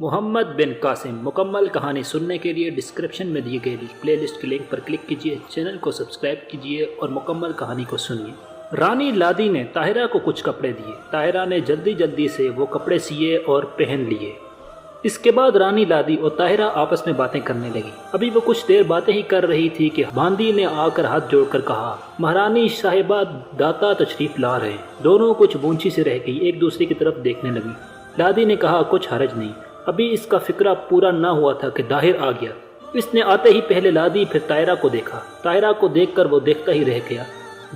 محمد بن قاسم مکمل کہانی سننے کے لیے ڈسکرپشن میں دی گئی پلے لسٹ کے لنک پر کلک کیجیے، چینل کو سبسکرائب کیجیے اور مکمل کہانی کو سنیے۔ رانی لادی نے طاہرہ کو کچھ کپڑے دیے۔ طاہرہ نے جلدی سے وہ کپڑے سیے اور پہن لیے۔ اس کے بعد رانی لادی اور طاہرہ آپس میں باتیں کرنے لگی۔ ابھی وہ کچھ دیر باتیں ہی کر رہی تھی کہ باندی نے آ کر ہاتھ جوڑ کر کہا، مہارانی صاحبہ داتا تشریف لا رہے ہیں۔ دونوں کچھ بونچی سے رہ گئی، ایک دوسرے کی طرف دیکھنے لگی۔ لادی نے کہا، کچھ حرج نہیں۔ ابھی اس کا فکرہ پورا نہ ہوا تھا کہ طاہر آ گیا۔ اس نے آتے ہی پہلے لادی پھر طاہرہ کو دیکھا۔ طاہرہ کو دیکھ کر وہ دیکھتا ہی رہ گیا،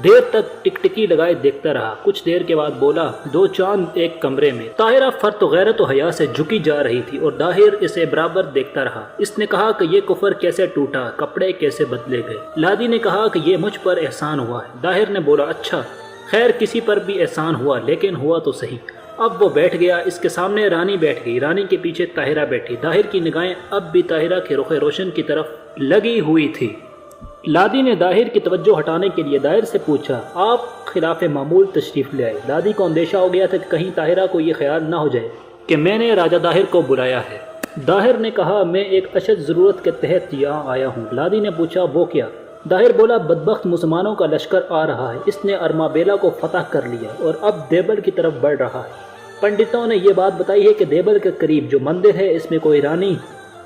دیر تک ٹکٹکی لگائے دیکھتا رہا۔ کچھ دیر کے بعد بولا، دو چاند ایک کمرے میں۔ طاہرہ فرط و غیرت و حیا سے جھکی جا رہی تھی اور طاہر اسے برابر دیکھتا رہا۔ اس نے کہا کہ یہ کفر کیسے ٹوٹا، کپڑے کیسے بدلے گئے؟ لادی نے کہا کہ یہ مجھ پر احسان ہوا ہے۔ طاہر نے بولا، اچھا خیر، کسی پر بھی احسان ہوا، لیکن ہوا تو صحیح۔ اب وہ بیٹھ گیا۔ اس کے سامنے رانی بیٹھ گئی، رانی کے پیچھے طاہرہ بیٹھی۔ طاہر کی نگاہیں اب بھی طاہرہ کے رخ روشن کی طرف لگی ہوئی تھی۔ لادی نے طاہر کی توجہ ہٹانے کے لیے طاہر سے پوچھا، آپ خلاف معمول تشریف لے آئے؟ لادی کو اندیشہ ہو گیا تھا کہ کہیں طاہرہ کو یہ خیال نہ ہو جائے کہ میں نے راجہ طاہر کو بلایا ہے۔ طاہر نے کہا، میں ایک اشد ضرورت کے تحت یہاں آیا ہوں۔ لادی نے پوچھا، وہ کیا؟ طاہر بولا، بدبخت مسلمانوں کا لشکر آ رہا ہے۔ اس نے ارمابیلا کو فتح کر لیا اور اب دیبل کی طرف بڑھ رہا ہے۔ پنڈتوں نے یہ بات بتائی ہے کہ دیبل کے قریب جو مندر ہے، اس میں کوئی رانی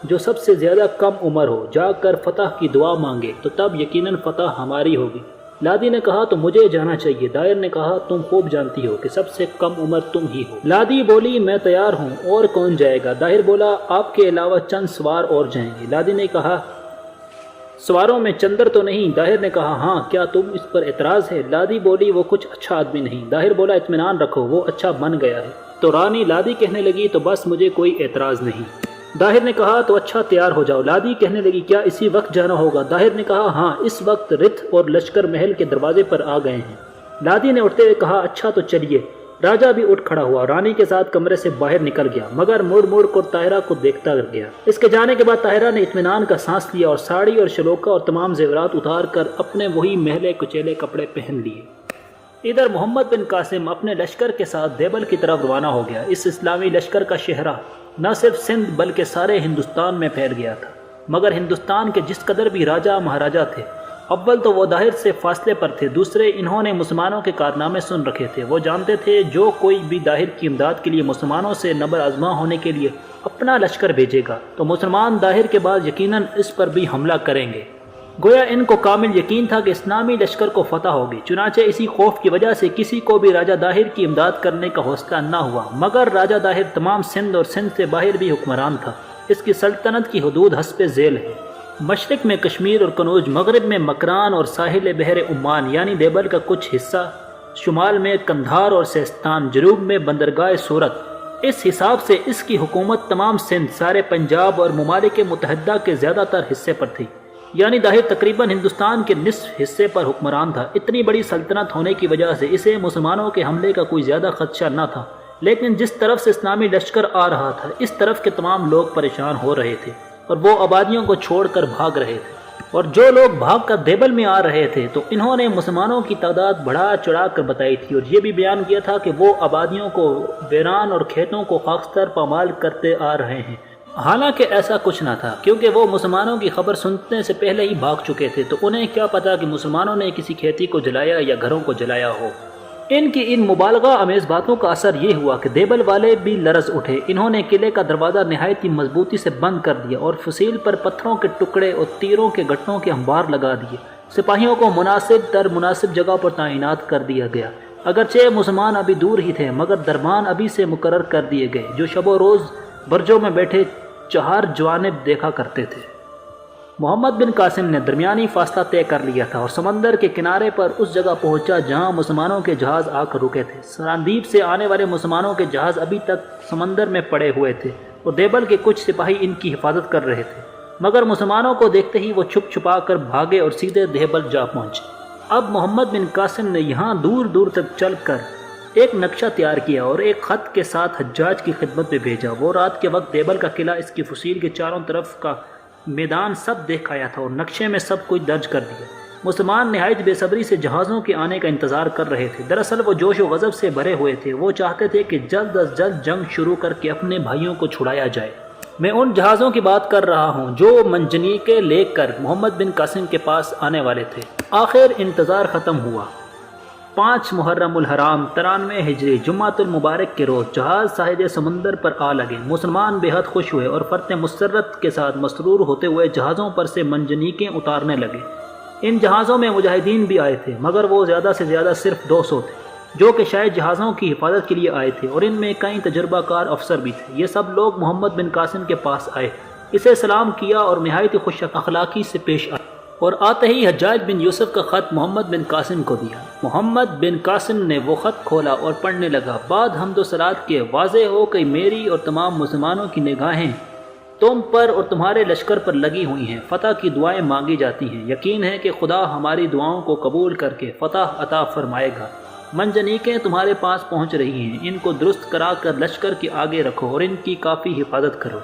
جو سب سے زیادہ کم عمر ہو جا کر فتح کی دعا مانگے تو تب یقیناً فتح ہماری ہوگی۔ لادی نے کہا، تو مجھے جانا چاہیے۔ طاہر نے کہا، تم خوب جانتی ہو کہ سب سے کم عمر تم ہی ہو۔ لادی بولی، میں تیار ہوں، اور کون جائے گا؟ طاہر بولا، آپ کے علاوہ چند سوار اور جائیں گے۔ لادی نے کہا، سواروں میں چندر تو نہیں؟ طاہر نے کہا، ہاں، کیا تم اس پر اعتراض ہے؟ لادی بولی، وہ کچھ اچھا آدمی نہیں۔ طاہر بولا، اطمینان رکھو، وہ اچھا بن گیا ہے۔ تو رانی لادی کہنے لگی، تو بس مجھے کوئی اعتراض نہیں۔ طاہر نے کہا، تو اچھا تیار ہو جاؤ۔ لادی کہنے لگی، کیا اسی وقت جانا ہوگا؟ طاہر نے کہا، ہاں، اس وقت رتھ اور لشکر محل کے دروازے پر آ گئے ہیں۔ لادی نے اٹھتے ہوئے کہا، اچھا تو چلیے۔ راجہ بھی اٹھ کھڑا ہوا، رانی کے ساتھ کمرے سے باہر نکل گیا، مگر مڑ کر طاہرہ کو دیکھتا گیا۔ اس کے جانے کے بعد طاہرہ نے اطمینان کا سانس لیا اور ساڑی اور شلوکا اور تمام زیورات اتار کر اپنے وہی میلے کچیلے کپڑے پہن لیے۔ ادھر محمد بن قاسم اپنے لشکر کے ساتھ دیبل کی طرف روانہ ہو گیا۔ اس اسلامی لشکر کا شہرہ نہ صرف سندھ بلکہ سارے ہندوستان میں پھیل گیا تھا، مگر ہندوستان کے جس قدر بھی راجہ مہاراجہ تھے، اول تو وہ طاہر سے فاصلے پر تھے، دوسرے انہوں نے مسلمانوں کے کارنامے سن رکھے تھے۔ وہ جانتے تھے جو کوئی بھی طاہر کی امداد کے لیے مسلمانوں سے نبر آزما ہونے کے لیے اپنا لشکر بھیجے گا تو مسلمان طاہر کے بعد یقیناً اس پر بھی حملہ کریں گے۔ گویا ان کو کامل یقین تھا کہ اسلامی لشکر کو فتح ہوگی، چنانچہ اسی خوف کی وجہ سے کسی کو بھی راجہ طاہر کی امداد کرنے کا حوصلہ نہ ہوا۔ مگر راجہ طاہر تمام سندھ اور سندھ سے باہر بھی حکمران تھا۔ اس کی سلطنت کی حدود حسب ذیل ہے۔ مشرق میں کشمیر اور کنوج، مغرب میں مکران اور ساحل بحر عمان یعنی دیبل کا کچھ حصہ، شمال میں قندھار اور سیستان، جنوب میں بندرگاہ سورت۔ اس حساب سے اس کی حکومت تمام سندھ، سارے پنجاب اور ممالک متحدہ کے زیادہ تر حصے پر تھی، یعنی طاہر تقریباً ہندوستان کے نصف حصے پر حکمران تھا۔ اتنی بڑی سلطنت ہونے کی وجہ سے اسے مسلمانوں کے حملے کا کوئی زیادہ خدشہ نہ تھا، لیکن جس طرف سے اسلامی لشکر آ رہا تھا، اس طرف کے تمام لوگ پریشان ہو رہے تھے اور وہ آبادیوں کو چھوڑ کر بھاگ رہے تھے۔ اور جو لوگ بھاگ کر دیبل میں آ رہے تھے تو انہوں نے مسلمانوں کی تعداد بڑھا چڑھا کر بتائی تھی اور یہ بھی بیان کیا تھا کہ وہ آبادیوں کو ویران اور کھیتوں کو خاکستر پامال کرتے آ رہے ہیں۔ حالانکہ ایسا کچھ نہ تھا، کیونکہ وہ مسلمانوں کی خبر سننے سے پہلے ہی بھاگ چکے تھے، تو انہیں کیا پتا کہ مسلمانوں نے کسی کھیتی کو جلایا یا گھروں کو جلایا ہو۔ ان کی ان مبالغہ آمیز باتوں کا اثر یہ ہوا کہ دیبل والے بھی لرز اٹھے۔ انہوں نے قلعے کا دروازہ نہایت ہی مضبوطی سے بند کر دیا اور فصیل پر پتھروں کے ٹکڑے اور تیروں کے گٹھوں کے انبار لگا دیے۔ سپاہیوں کو مناسب جگہ پر تعینات کر دیا گیا۔ اگرچہ مسلمان ابھی دور ہی تھے، مگر دربان ابھی سے مقرر کر دیے گئے، جو شب و روز برجوں میں بیٹھے چہار جوانب دیکھا کرتے تھے۔ محمد بن قاسم نے درمیانی فاصلہ طے کر لیا تھا اور سمندر کے کنارے پر اس جگہ پہنچا جہاں مسلمانوں کے جہاز آ کر رکے تھے۔ سراندیپ سے آنے والے مسلمانوں کے جہاز ابھی تک سمندر میں پڑے ہوئے تھے اور دیبل کے کچھ سپاہی ان کی حفاظت کر رہے تھے، مگر مسلمانوں کو دیکھتے ہی وہ چھپ چھپا کر بھاگے اور سیدھے دیبل جا پہنچے۔ اب محمد بن قاسم نے یہاں دور دور تک چل کر ایک نقشہ تیار کیا اور ایک خط کے ساتھ حجاج کی خدمت میں بھیجا۔ وہ رات کے وقت دیبل کا قلعہ، اس کی فصیل کے چاروں طرف کا میدان سب دیکھ آیا تھا اور نقشے میں سب کچھ درج کر دیا۔ مسلمان نہایت بے صبری سے جہازوں کے آنے کا انتظار کر رہے تھے۔ دراصل وہ جوش و غضب سے بھرے ہوئے تھے، وہ چاہتے تھے کہ جلد از جلد جنگ شروع کر کے اپنے بھائیوں کو چھڑایا جائے۔ میں ان جہازوں کی بات کر رہا ہوں جو منجنیقیں لے کر محمد بن قاسم کے پاس آنے والے تھے۔ آخر انتظار ختم ہوا۔ 5 محرم الحرام 93 ہجری جمعۃ المبارک کے روز جہاز ساحل سمندر پر آ لگے۔ مسلمان بے حد خوش ہوئے اور فرط مسرت کے ساتھ مسرور ہوتے ہوئے جہازوں پر سے منجنیقیں اتارنے لگے۔ ان جہازوں میں مجاہدین بھی آئے تھے، مگر وہ زیادہ سے زیادہ صرف 200 تھے، جو کہ شاید جہازوں کی حفاظت کے لیے آئے تھے، اور ان میں کئی تجربہ کار افسر بھی تھے۔ یہ سب لوگ محمد بن قاسم کے پاس آئے، اسے سلام کیا اور نہایت خوش اخلاقی سے پیش آئے، اور آتے ہی حجاج بن یوسف کا خط محمد بن قاسم کو دیا۔ محمد بن قاسم نے وہ خط کھولا اور پڑھنے لگا۔ بعد حمد و صلات کے واضح ہو کہ میری اور تمام مسلمانوں کی نگاہیں تم پر اور تمہارے لشکر پر لگی ہوئی ہیں، فتح کی دعائیں مانگی جاتی ہیں۔ یقین ہے کہ خدا ہماری دعاؤں کو قبول کر کے فتح عطا فرمائے گا۔ منجنیقیں تمہارے پاس پہنچ رہی ہیں، ان کو درست کرا کر لشکر کے آگے رکھو اور ان کی کافی حفاظت کرو۔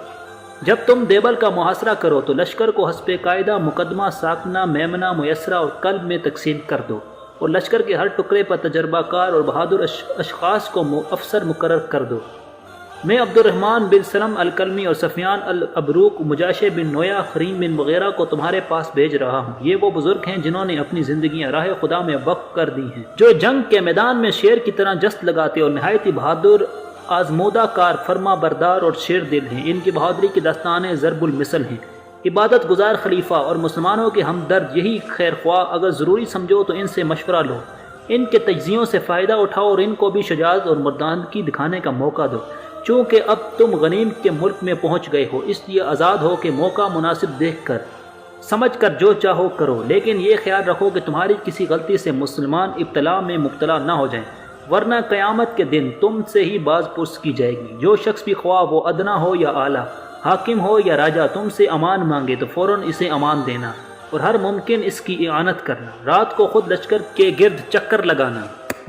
جب تم دیبل کا محاصرہ کرو تو لشکر کو حسب قاعدہ مقدمہ، ساکنہ، میمنہ، میسرہ اور قلب میں تقسیم کر دو، اور لشکر کے ہر ٹکڑے پر تجربہ کار اور بہادر اشخاص کو افسر مقرر کر دو۔ میں عبد الرحمن بن سلم الکلمی اور سفیان الابروق، مجاشع بن نویہ، خریم بن مغیرہ کو تمہارے پاس بھیج رہا ہوں۔ یہ وہ بزرگ ہیں جنہوں نے اپنی زندگیاں راہ خدا میں وقف کر دی ہیں، جو جنگ کے میدان میں شیر کی طرح جست لگاتے اور نہایت ہی بہادر، آزمودہ کار، فرما بردار اور شیر دل ہیں۔ ان کی بہادری کی داستانیں ضرب المثل ہیں۔ عبادت گزار خلیفہ اور مسلمانوں کے ہمدرد، یہی خیر خواہ، اگر ضروری سمجھو تو ان سے مشورہ لو، ان کے تجزیوں سے فائدہ اٹھاؤ اور ان کو بھی شجاعت اور مردانگی دکھانے کا موقع دو۔ چونکہ اب تم غنیم کے ملک میں پہنچ گئے ہو، اس لیے آزاد ہو کہ موقع مناسب دیکھ کر سمجھ کر جو چاہو کرو، لیکن یہ خیال رکھو کہ تمہاری کسی غلطی سے مسلمان ابتلا میں مبتلا نہ ہو جائیں، ورنہ قیامت کے دن تم سے ہی باز پرس کی جائے گی۔ جو شخص بھی خواہ وہ ادنا ہو یا اعلیٰ، حاکم ہو یا راجہ، تم سے امان مانگے تو فوراً اسے امان دینا اور ہر ممکن اس کی اعانت کرنا۔ رات کو خود لشکر کے گرد چکر لگانا،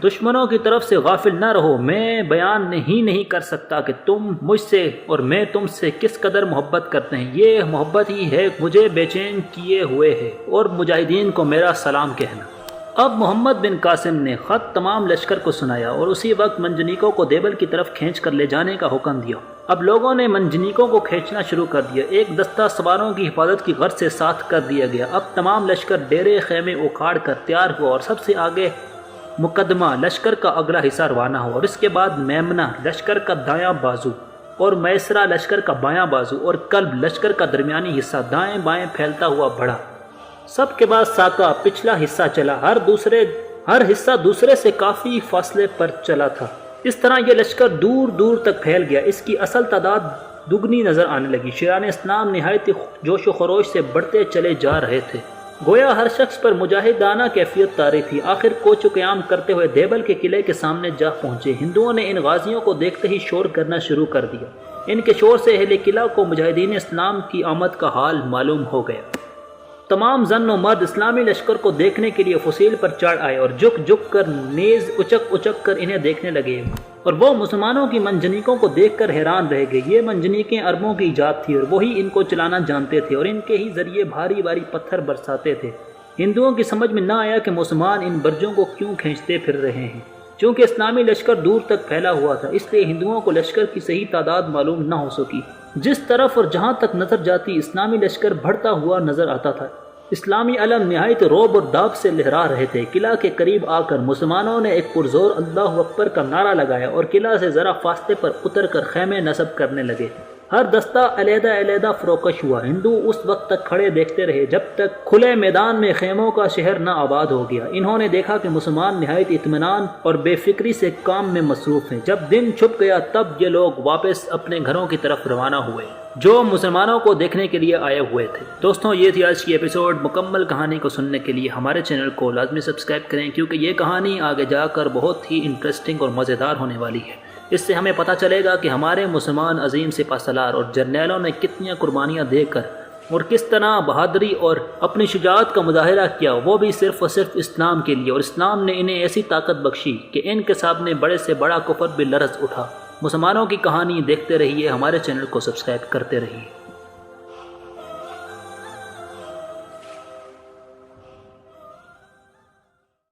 دشمنوں کی طرف سے غافل نہ رہو۔ میں بیان نہیں کر سکتا کہ تم مجھ سے اور میں تم سے کس قدر محبت کرتے ہیں۔ یہ محبت ہی ہے مجھے بے چین کیے ہوئے ہے، اور مجاہدین کو میرا سلام کہنا۔ اب محمد بن قاسم نے خط تمام لشکر کو سنایا اور اسی وقت منجنیقوں کو دیبل کی طرف کھینچ کر لے جانے کا حکم دیا۔ اب لوگوں نے منجنیقوں کو کھینچنا شروع کر دیا۔ ایک دستہ سواروں کی حفاظت کی غرض سے ساتھ کر دیا گیا۔ اب تمام لشکر ڈیرے خیمے اکھاڑ کر تیار ہوا، اور سب سے آگے مقدمہ لشکر کا اگلا حصہ روانہ ہوا، اور اس کے بعد میمنہ لشکر کا دایاں بازو، اور میسرہ لشکر کا بایاں بازو، اور قلب لشکر کا درمیانی حصہ دائیں بائیں پھیلتا ہوا بڑھا۔ سب کے بعد ساکا پچھلا حصہ چلا، ہر حصہ دوسرے سے کافی فاصلے پر چلا تھا۔ اس طرح یہ لشکر دور دور تک پھیل گیا، اس کی اصل تعداد دگنی نظر آنے لگی۔ شیران اسلام نہایت جوش و خروش سے بڑھتے چلے جا رہے تھے، گویا ہر شخص پر مجاہدانہ کیفیت طاری تھی۔ آخر کوچ و قیام کرتے ہوئے دیبل کے قلعے کے سامنے جا پہنچے۔ ہندوؤں نے ان غازیوں کو دیکھتے ہی شور کرنا شروع کر دیا۔ ان کے شور سے اہل قلعہ کو مجاہدین اسلام کی آمد کا حال معلوم ہو گیا۔ تمام زن و مرد اسلامی لشکر کو دیکھنے کے لیے فصیل پر چڑھ آئے اور جھک جھک کر نیز اچک کر انہیں دیکھنے لگے، اور وہ مسلمانوں کی منجنیقوں کو دیکھ کر حیران رہ گئے۔ یہ منجنیقیں عربوں کی ایجاد تھی، اور وہی ان کو چلانا جانتے تھے، اور ان کے ہی ذریعے بھاری بھاری پتھر برساتے تھے۔ ہندوؤں کی سمجھ میں نہ آیا کہ مسلمان ان برجوں کو کیوں کھینچتے پھر رہے ہیں۔ چونکہ اسلامی لشکر دور تک پھیلا ہوا تھا، اس لیے ہندوؤں کو لشکر کی صحیح تعداد معلوم نہ ہو سکی۔ جس طرف اور جہاں تک نظر جاتی اسلامی لشکر بڑھتا ہوا نظر آتا تھا۔ اسلامی علم نہایت روب اور داب سے لہرا رہے تھے۔ قلعہ کے قریب آ کر مسلمانوں نے ایک پرزور اللہ اکبر کا نعرہ لگایا اور قلعہ سے ذرا فاصلے پر اتر کر خیمے نصب کرنے لگے۔ ہر دستہ علیحدہ علیحدہ فروکش ہوا۔ ہندو اس وقت تک کھڑے دیکھتے رہے جب تک کھلے میدان میں خیموں کا شہر نہ آباد ہو گیا۔ انہوں نے دیکھا کہ مسلمان نہایت اطمینان اور بے فکری سے کام میں مصروف ہیں۔ جب دن چھپ گیا تب یہ لوگ واپس اپنے گھروں کی طرف روانہ ہوئے جو مسلمانوں کو دیکھنے کے لیے آئے ہوئے تھے۔ دوستوں، یہ تھی آج کی ایپیسوڈ۔ مکمل کہانی کو سننے کے لیے ہمارے چینل کو لازمی سبسکرائب کریں، کیونکہ یہ کہانی آگے جا کر بہت ہی انٹرسٹنگ اور مزیدار ہونے والی ہے۔ اس سے ہمیں پتہ چلے گا کہ ہمارے مسلمان عظیم سپہ سالار اور جرنیلوں نے کتنی قربانیاں دے کر اور کس طرح بہادری اور اپنی شجاعت کا مظاہرہ کیا، وہ بھی صرف اور صرف اسلام کے لیے، اور اسلام نے انہیں ایسی طاقت بخشی کہ ان کے سامنے بڑے سے بڑا کفر بھی لرز اٹھا۔ مسلمانوں کی کہانی دیکھتے رہیے، ہمارے چینل کو سبسکرائب کرتے رہیے۔